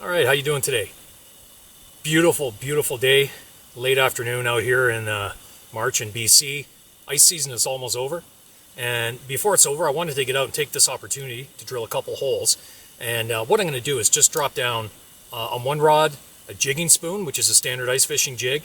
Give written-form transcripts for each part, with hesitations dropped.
All right, how you doing today? Beautiful, beautiful day. Late afternoon out here in March in BC. Ice season is almost over. And before it's over, I wanted to get out and take this opportunity to drill a couple holes. And what I'm going to do is just drop down on one rod a jigging spoon, which is a standard ice fishing jig.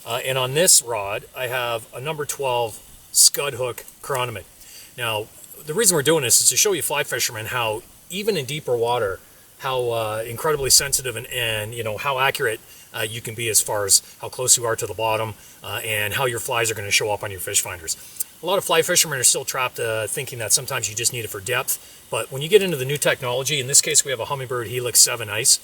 And on this rod, I have a number 12 scud hook chironomid. Now, the reason we're doing this is to show you fly fishermen how, even in deeper water, how incredibly sensitive and you know how accurate you can be as far as how close you are to the bottom and how your flies are going to show up on your fish finders. A lot of fly fishermen are still trapped thinking that sometimes you just need it for depth, but when you get into the new technology, in this case we have a Humminbird Helix 7 ice,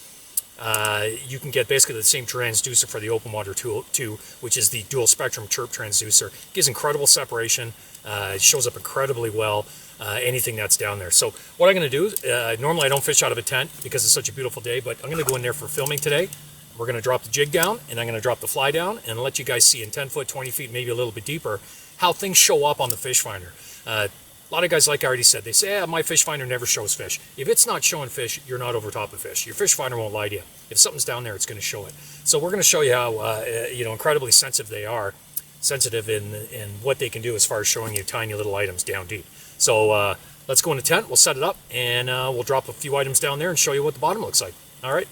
you can get basically the same transducer for the open water tool too, which is the dual spectrum chirp transducer. It gives incredible separation. It shows up incredibly well, anything that's down there. So what I'm going to do, normally I don't fish out of a tent because it's such a beautiful day, but I'm going to go in there for filming today. We're going to drop the jig down, and I'm going to drop the fly down, and let you guys see in 10 foot, 20 feet, maybe a little bit deeper, how things show up on the fish finder. A lot of guys, like I already said, they say, my fish finder never shows fish. If it's not showing fish, you're not over top of fish. Your fish finder won't lie to you. If something's down there, it's going to show it. So we're going to show you how incredibly sensitive they are, sensitive in what they can do as far as showing you tiny little items down deep. So let's go in the tent, we'll set it up, and we'll drop a few items down there and show you what the bottom looks like. All right.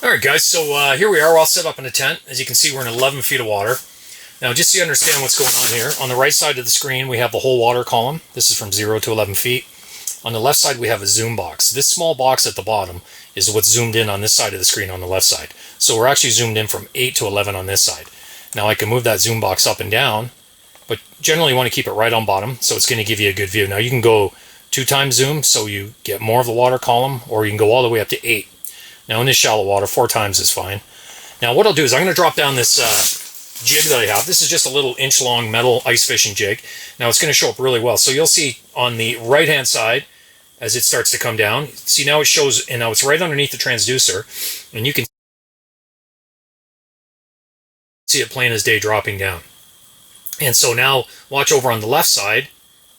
Alright guys, so here we are, we're all set up in the tent. As you can see, we're in 11 feet of water. Now just so you understand what's going on here, on the right side of the screen we have the whole water column. This is from 0 to 11 feet. On the left side we have a zoom box. This small box at the bottom is what's zoomed in on this side of the screen on the left side. So we're actually zoomed in from 8 to 11 on this side. Now I can move that zoom box up and down, but generally you want to keep it right on bottom, so it's going to give you a good view. Now you can go 2 times zoom, so you get more of the water column, or you can go all the way up to 8. Now in this shallow water, 4 times is fine. Now what I'll do is I'm going to drop down this jig that I have. This is just a little inch-long metal ice fishing jig. Now it's going to show up really well. So you'll see on the right-hand side, as it starts to come down, see now it shows, and now it's right underneath the transducer, and you can see it plain as day dropping down. And so now, watch over on the left side,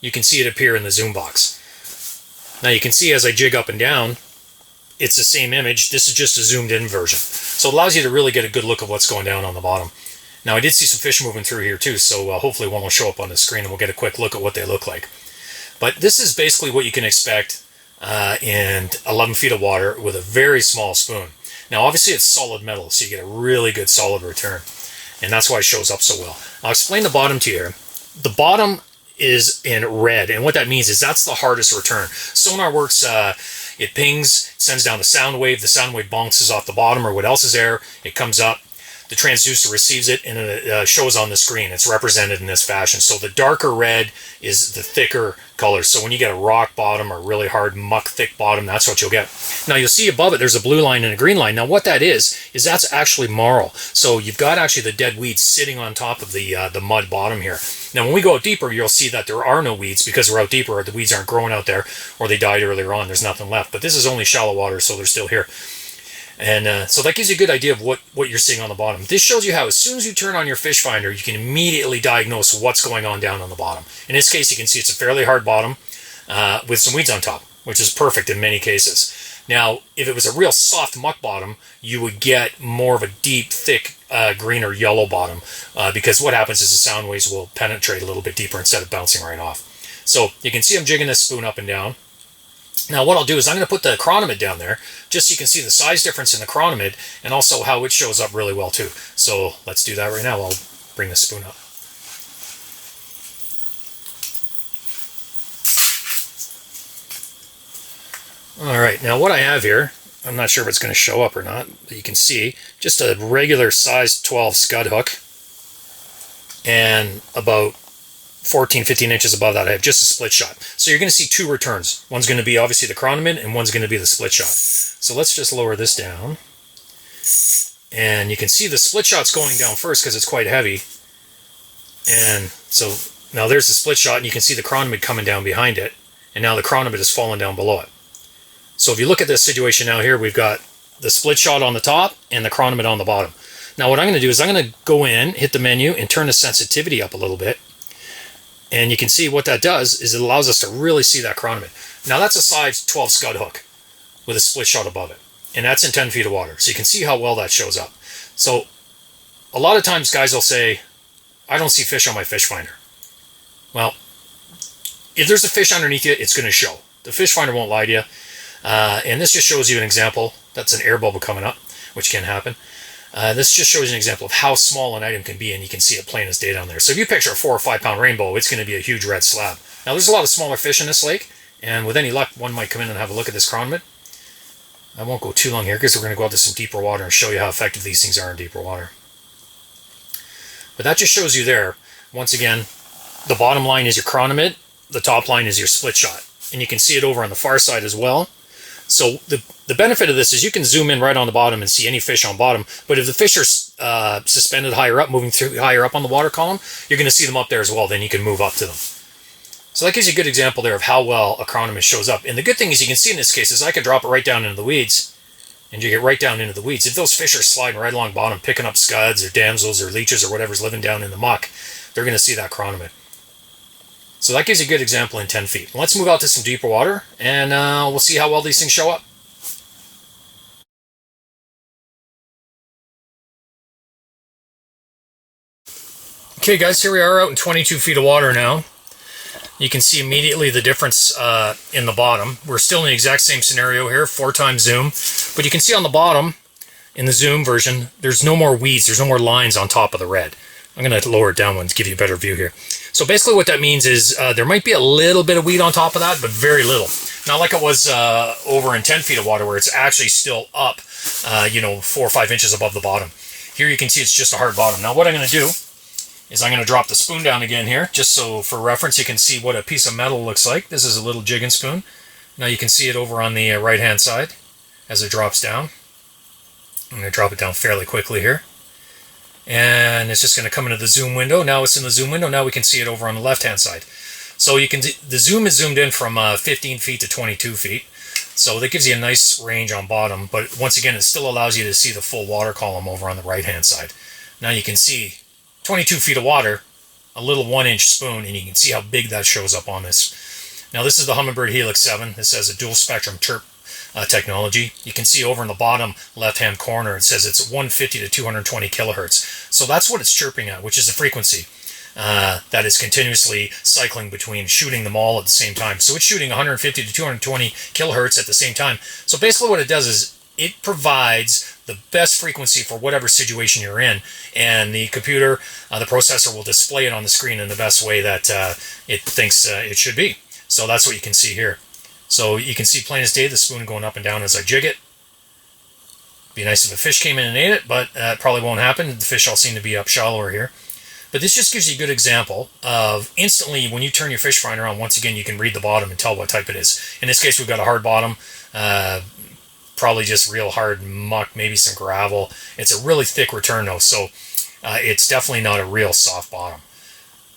you can see it appear in the zoom box. Now you can see as I jig up and down, it's the same image. This is just a zoomed in version. So it allows you to really get a good look of what's going down on the bottom. Now I did see some fish moving through here too, so hopefully one will show up on the screen and we'll get a quick look at what they look like. But this is basically what you can expect in 11 feet of water with a very small spoon. Now obviously it's solid metal, so you get a really good solid return. And that's why it shows up so well. I'll explain the bottom to you here. The bottom is in red, and what that means is that's the hardest return. Sonar works, it pings, sends down the sound wave bounces off the bottom or what else is there, it comes up, the transducer receives it, and it shows on the screen. It's represented in this fashion. So the darker red is the thicker color. So when you get a rock bottom or really hard muck thick bottom, that's what you'll get. Now you'll see above it there's a blue line and a green line. Now what that is that's actually marl. So you've got actually the dead weeds sitting on top of the mud bottom here. Now when we go out deeper, you'll see that there are no weeds because we're out deeper, or the weeds aren't growing out there, or they died earlier on. There's nothing left. But this is only shallow water, so they're still here. And so that gives you a good idea of what you're seeing on the bottom. This shows you how as soon as you turn on your fish finder, you can immediately diagnose what's going on down on the bottom. In this case, you can see it's a fairly hard bottom with some weeds on top, which is perfect in many cases. Now, if it was a real soft muck bottom, you would get more of a deep, thick green or yellow bottom because what happens is the sound waves will penetrate a little bit deeper instead of bouncing right off. So you can see I'm jigging this spoon up and down. Now what I'll do is I'm going to put the chironomid down there just so you can see the size difference in the chironomid and also how it shows up really well too. So let's do that right now. I'll bring the spoon up. Alright, now what I have here, I'm not sure if it's going to show up or not, but you can see just a regular size 12 scud hook, and about 14, 15 inches above that I have just a split shot. So you're going to see 2 returns. One's going to be obviously the chironomid, and one's going to be the split shot. So let's just lower this down. And you can see the split shot's going down first because it's quite heavy. And so now there's the split shot, and you can see the chironomid coming down behind it. And now the chironomid is falling down below it. So if you look at this situation now here, we've got the split shot on the top and the chironomid on the bottom. Now what I'm going to do is I'm going to go in, hit the menu, and turn the sensitivity up a little bit. And you can see what that does is it allows us to really see that chironomid. Now that's a size 12 scud hook with a split shot above it. And that's in 10 feet of water. So you can see how well that shows up. So a lot of times guys will say, I don't see fish on my fish finder. Well, if there's a fish underneath you, it's going to show. The fish finder won't lie to you. And this just shows you an example. That's an air bubble coming up, which can happen. This just shows you an example of how small an item can be, and you can see it plain as day down there. So if you picture a 4 or 5 pound rainbow, it's going to be a huge red slab. Now there's a lot of smaller fish in this lake, and with any luck, one might come in and have a look at this chironomid. I won't go too long here because we're going to go out to some deeper water and show you how effective these things are in deeper water. But that just shows you there, once again, the bottom line is your chironomid, the top line is your split shot. And you can see it over on the far side as well. So the benefit of this is you can zoom in right on the bottom and see any fish on bottom. But if the fish are suspended higher up, moving through higher up on the water column, you're going to see them up there as well. Then you can move up to them. So that gives you a good example there of how well a chironomid shows up. And the good thing is you can see in this case is I could drop it right down into the weeds. And you get right down into the weeds. If those fish are sliding right along bottom, picking up scuds or damsels or leeches or whatever's living down in the muck, they're going to see that chironomid. So that gives you a good example in 10 feet. Let's move out to some deeper water, and we'll see how well these things show up. Okay guys, here we are out in 22 feet of water now. You can see immediately the difference in the bottom. We're still in the exact same scenario here, 4x zoom. But you can see on the bottom, in the zoom version, there's no more weeds, there's no more lines on top of the red. I'm going to lower it down to give you a better view here. So basically what that means is there might be a little bit of weed on top of that, but very little. Not like it was over in 10 feet of water where it's actually still up, 4 or 5 inches above the bottom. Here you can see it's just a hard bottom. Now what I'm going to do is I'm going to drop the spoon down again here, just so for reference you can see what a piece of metal looks like. This is a little jigging spoon. Now you can see it over on the right-hand side as it drops down. I'm going to drop it down fairly quickly here. And it's just going to come into the zoom window. Now it's in the zoom window. Now we can see it over on the left-hand side. So you can the zoom is zoomed in from 15 feet to 22 feet. So that gives you a nice range on bottom. But once again, it still allows you to see the full water column over on the right-hand side. Now you can see 22 feet of water, a little 1-inch spoon, and you can see how big that shows up on this. Now this is the Humminbird Helix 7. This has a dual spectrum chirp technology. You can see over in the bottom left-hand corner it says it's 150 to 220 kilohertz. So that's what it's chirping at, which is the frequency that is continuously cycling between shooting them all at the same time. So it's shooting 150 to 220 kilohertz at the same time. So basically what it does is it provides the best frequency for whatever situation you're in, and the computer, the processor will display it on the screen in the best way that it thinks it should be. So that's what you can see here. So you can see plain as day the spoon going up and down as I jig it. Be nice if a fish came in and ate it, but that probably won't happen. The fish all seem to be up shallower here. But this just gives you a good example of instantly when you turn your fish finder on, once again you can read the bottom and tell what type it is. In this case we've got a hard bottom, probably just real hard muck, maybe some gravel. It's a really thick return though, so it's definitely not a real soft bottom.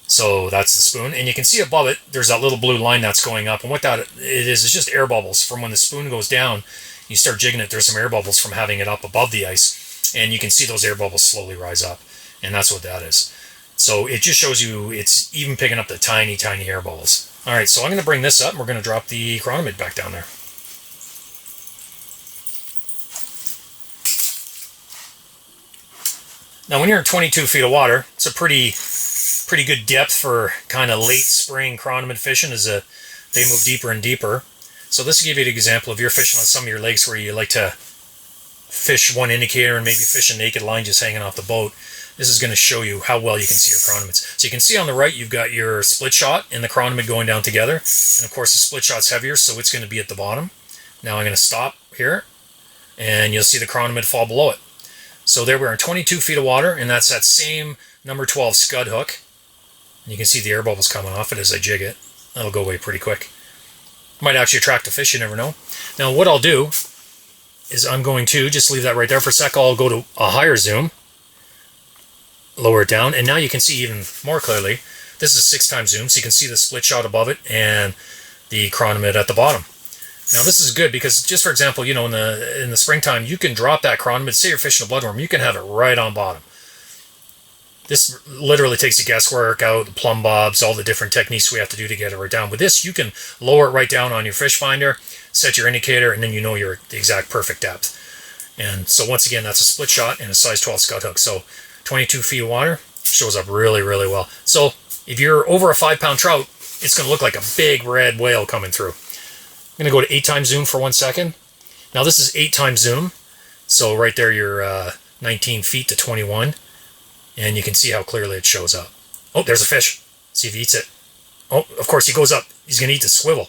So that's the spoon, and you can see above it there's that little blue line that's going up, and what that is just air bubbles from when the spoon goes down. You start jigging it, there's some air bubbles from having it up above the ice, and you can see those air bubbles slowly rise up, and that's what that is. So it just shows you it's even picking up the tiny air bubbles. Alright, so I'm going to bring this up and we're going to drop the chironomid back down there. Now when you're in 22 feet of water, it's a pretty good depth for kind of late spring chironomid fishing as they move deeper and deeper. So this will give you an example of you're fishing on some of your lakes where you like to fish one indicator and maybe fish a naked line just hanging off the boat. This is going to show you how well you can see your chironomids. So you can see on the right you've got your split shot and the chironomid going down together. And of course the split shot's heavier, so it's going to be at the bottom. Now I'm going to stop here and you'll see the chironomid fall below it. So there we're in 22 feet of water, and that's that same number 12 scud hook. And you can see the air bubbles coming off it as I jig it. That'll go away pretty quick. Might actually attract a fish, you never know. Now what I'll do is I'm going to just leave that right there for a sec. I'll go to a higher zoom, lower it down, and now you can see even more clearly. This is a 6x zoom, so you can see the split shot above it and the chironomid at the bottom. Now this is good because, just for example, in the springtime, you can drop that chironomid. Say you're fishing a bloodworm, you can have it right on bottom. This literally takes the guesswork out, the plumb bobs, all the different techniques we have to do to get it right down. With this, you can lower it right down on your fish finder, set your indicator, and then you know you're at the exact perfect depth. And so once again, that's a split shot and a size 12 scout hook. So 22 feet of water shows up really, really well. So if you're over a 5-pound trout, it's going to look like a big red whale coming through. I'm going to go to 8 times zoom for 1 second. Now this is 8 times zoom. So right there, you're 19 feet to 21. And you can see how clearly it shows up. Oh, there's a fish. See if he eats it. Oh, of course he goes up. He's going to eat the swivel.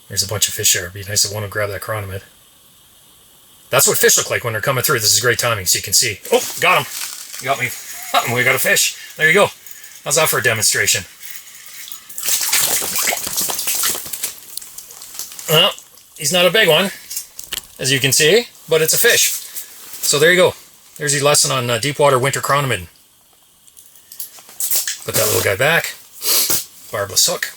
There's a bunch of fish there. It'd be nice if one would grab that chironomid. That's what fish look like when they're coming through. This is great timing, so you can see. Oh, got him. Got me. We got a fish. There you go. How's that for a demonstration? Well, he's not a big one, as you can see, but it's a fish. So there you go. There's your lesson on deep water winter chironomid. Put that little guy back. Barbless hook.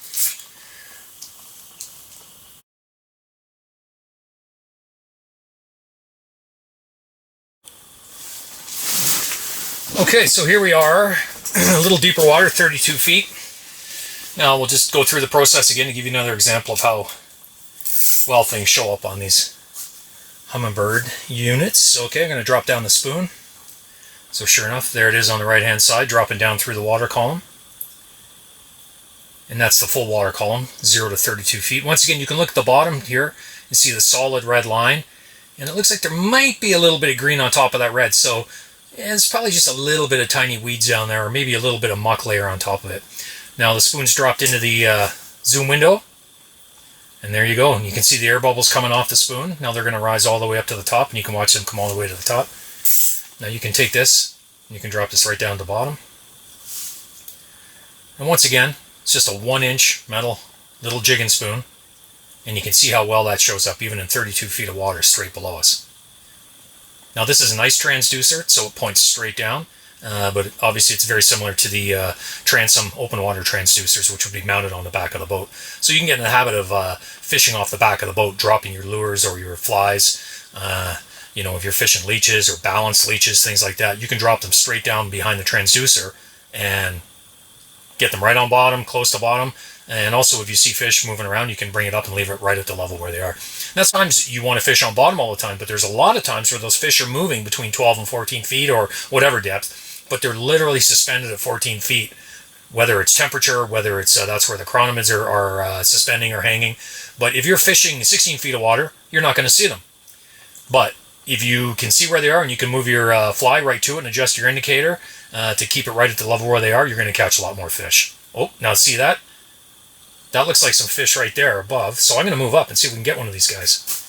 Okay, so here we are, a little deeper water, 32 feet. Now we'll just go through the process again to give you another example of how well things show up on these Humminbird units. Okay, I'm going to drop down the spoon. So sure enough, there it is on the right hand side, dropping down through the water column. And that's the full water column, 0 to 32 feet. Once again, you can look at the bottom here and see the solid red line. And it looks like there might be a little bit of green on top of that red. So it's probably just a little bit of tiny weeds down there, or maybe a little bit of muck layer on top of it. Now the spoon's dropped into the zoom window. And there you go. And you can see the air bubbles coming off the spoon. Now they're going to rise all the way up to the top, and you can watch them come all the way to the top. Now you can take this, and you can drop this right down to the bottom. And once again, it's just a 1-inch metal little jigging spoon. And you can see how well that shows up, even in 32 feet of water straight below us. Now this is an ice transducer, so it points straight down. But obviously it's very similar to the transom open water transducers, which would be mounted on the back of the boat. So you can get in the habit of fishing off the back of the boat, dropping your lures or your flies. You know, if you're fishing leeches or balanced leeches, things like that, you can drop them straight down behind the transducer and get them right on bottom, close to bottom. And also if you see fish moving around, you can bring it up and leave it right at the level where they are. Now sometimes you want to fish on bottom all the time, but there's a lot of times where those fish are moving between 12 and 14 feet or whatever depth, but they're literally suspended at 14 feet, whether it's temperature, whether it's that's where the chironomids are suspending or hanging. But if you're fishing 16 feet of water, you're not going to see them. But if you can see where they are and you can move your fly right to it and adjust your indicator to keep it right at the level where they are, you're going to catch a lot more fish. Oh, now see that? That looks like some fish right there above. So I'm going to move up and see if we can get one of these guys.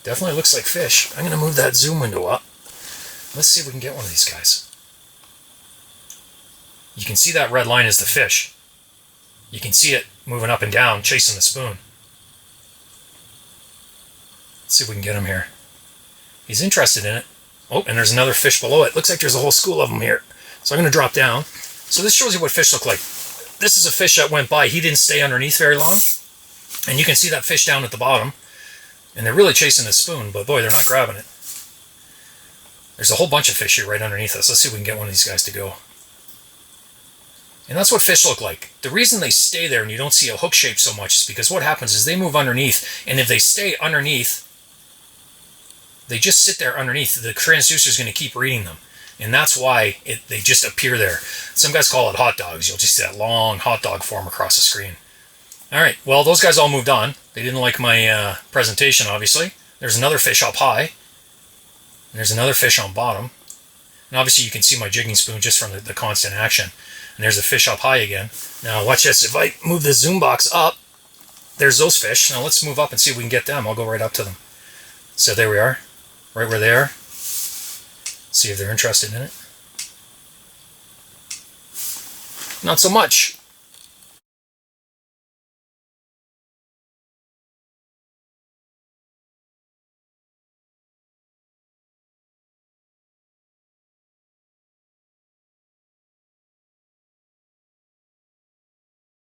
Definitely looks like fish. I'm going to move that zoom window up. Let's see if we can get one of these guys. You can see that red line is the fish. You can see it moving up and down, chasing the spoon. Let's see if we can get him here. He's interested in it. Oh, and there's another fish below it. Looks like there's a whole school of them here. So I'm going to drop down. So this shows you what fish look like. This is a fish that went by. He didn't stay underneath very long. And you can see that fish down at the bottom. And they're really chasing the spoon, but boy, they're not grabbing it. There's a whole bunch of fish here right underneath us. Let's see if we can get one of these guys to go. And that's what fish look like. The reason they stay there and you don't see a hook shape so much is because what happens is they move underneath. And if they stay underneath, they just sit there underneath. The transducer is going to keep reading them. And that's why they just appear there. Some guys call it hot dogs. You'll just see that long hot dog form across the screen. All right, well, those guys all moved on. They didn't like my presentation, obviously. There's another fish up high. And there's another fish on bottom. And obviously you can see my jigging spoon just from the constant action. And there's a fish up high again. Now watch this. If I move the zoom box up, there's those fish. Now let's move up and see if we can get them. I'll go right up to them. So there we are, right where they are. See if they're interested in it. Not so much.